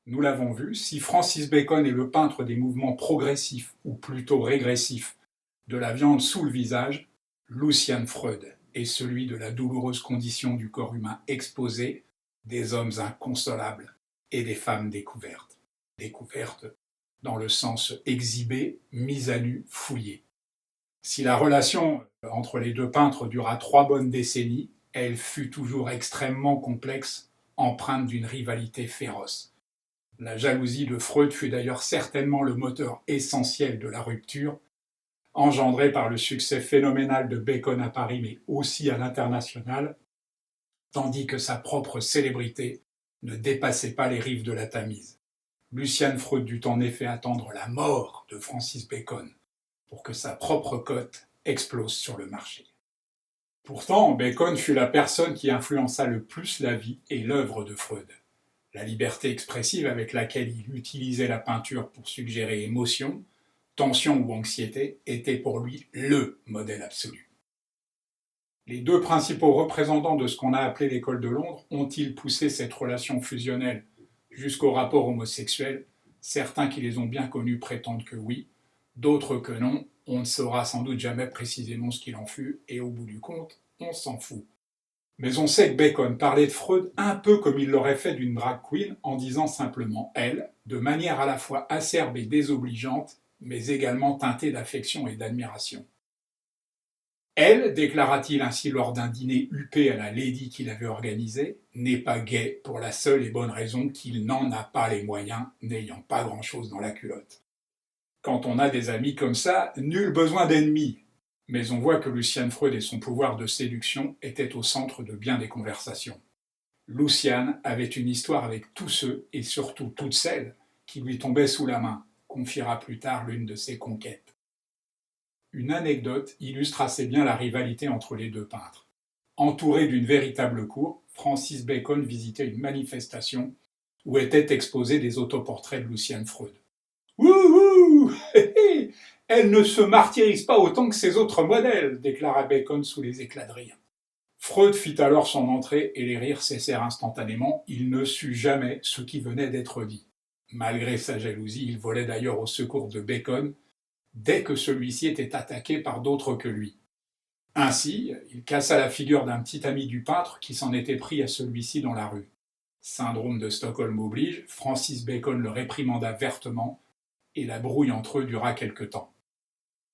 Nous l'avons vu, si Francis Bacon est le peintre des mouvements progressifs, ou plutôt régressifs, de la viande sous le visage, Lucian Freud est celui de la douloureuse condition du corps humain exposé, des hommes inconsolables et des femmes découvertes. Découvertes dans le sens exhibé, mise à nu, fouillée. Si la relation entre les deux peintres dura 3 bonnes décennies, elle fut toujours extrêmement complexe, empreinte d'une rivalité féroce. La jalousie de Freud fut d'ailleurs certainement le moteur essentiel de la rupture, engendrée par le succès phénoménal de Bacon à Paris mais aussi à l'international, tandis que sa propre célébrité ne dépassait pas les rives de la Tamise. Lucian Freud dut en effet attendre la mort de Francis Bacon pour que sa propre cote explose sur le marché. Pourtant, Bacon fut la personne qui influença le plus la vie et l'œuvre de Freud. La liberté expressive avec laquelle il utilisait la peinture pour suggérer émotion, tension ou anxiété était pour lui le modèle absolu. Les deux principaux représentants de ce qu'on a appelé l'école de Londres ont-ils poussé cette relation fusionnelle jusqu'au rapport homosexuel? Certains qui les ont bien connus prétendent que oui, d'autres que non. On ne saura sans doute jamais précisément ce qu'il en fut, et au bout du compte, on s'en fout. Mais on sait que Bacon parlait de Freud un peu comme il l'aurait fait d'une drag queen, en disant simplement « elle », de manière à la fois acerbe et désobligeante, mais également teintée d'affection et d'admiration. Elle, déclara-t-il ainsi lors d'un dîner huppé à la Lady qu'il avait organisé, n'est pas gay pour la seule et bonne raison qu'il n'en a pas les moyens, n'ayant pas grand-chose dans la culotte. Quand on a des amis comme ça, nul besoin d'ennemis. Mais on voit que Lucian Freud et son pouvoir de séduction étaient au centre de bien des conversations. Lucian avait une histoire avec tous ceux, et surtout toutes celles, qui lui tombaient sous la main, confiera plus tard l'une de ses conquêtes. Une anecdote illustre assez bien la rivalité entre les deux peintres. Entouré d'une véritable cour, Francis Bacon visitait une manifestation où étaient exposés des autoportraits de Lucian Freud. « Wouhou, elle ne se martyrise pas autant que ses autres modèles », déclara Bacon sous les éclats de rire. Freud fit alors son entrée et les rires cessèrent instantanément. Il ne sut jamais ce qui venait d'être dit. Malgré sa jalousie, il volait d'ailleurs au secours de Bacon dès que celui-ci était attaqué par d'autres que lui. Ainsi, il cassa la figure d'un petit ami du peintre qui s'en était pris à celui-ci dans la rue. Syndrome de Stockholm oblige, Francis Bacon le réprimanda vertement et la brouille entre eux dura quelque temps.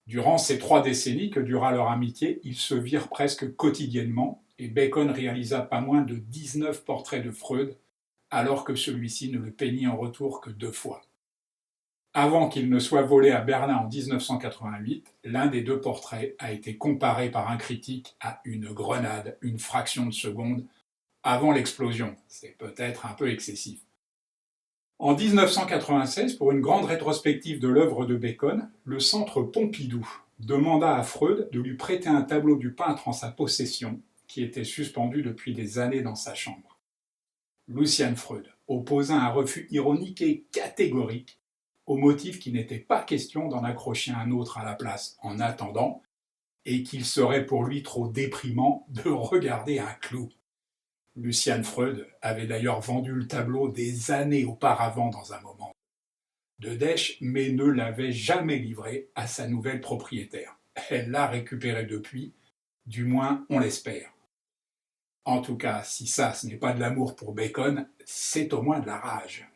Durant ces 3 décennies que dura leur amitié, ils se virent presque quotidiennement et Bacon réalisa pas moins de 19 portraits de Freud, alors que celui-ci ne le peignit en retour que 2 fois. Avant qu'il ne soit volé à Berlin en 1988, l'un des 2 portraits a été comparé par un critique à une grenade, une fraction de seconde, avant l'explosion. C'est peut-être un peu excessif. En 1996, pour une grande rétrospective de l'œuvre de Bacon, le Centre Pompidou demanda à Freud de lui prêter un tableau du peintre en sa possession, qui était suspendu depuis des années dans sa chambre. Lucian Freud opposa un refus ironique et catégorique au motif qu'il n'était pas question d'en accrocher un autre à la place en attendant, et qu'il serait pour lui trop déprimant de regarder un clou. Lucian Freud avait d'ailleurs vendu le tableau des années auparavant dans un moment de dèche, mais ne l'avait jamais livré à sa nouvelle propriétaire. Elle l'a récupéré depuis, du moins on l'espère. En tout cas, si ça ce n'est pas de l'amour pour Bacon, c'est au moins de la rage.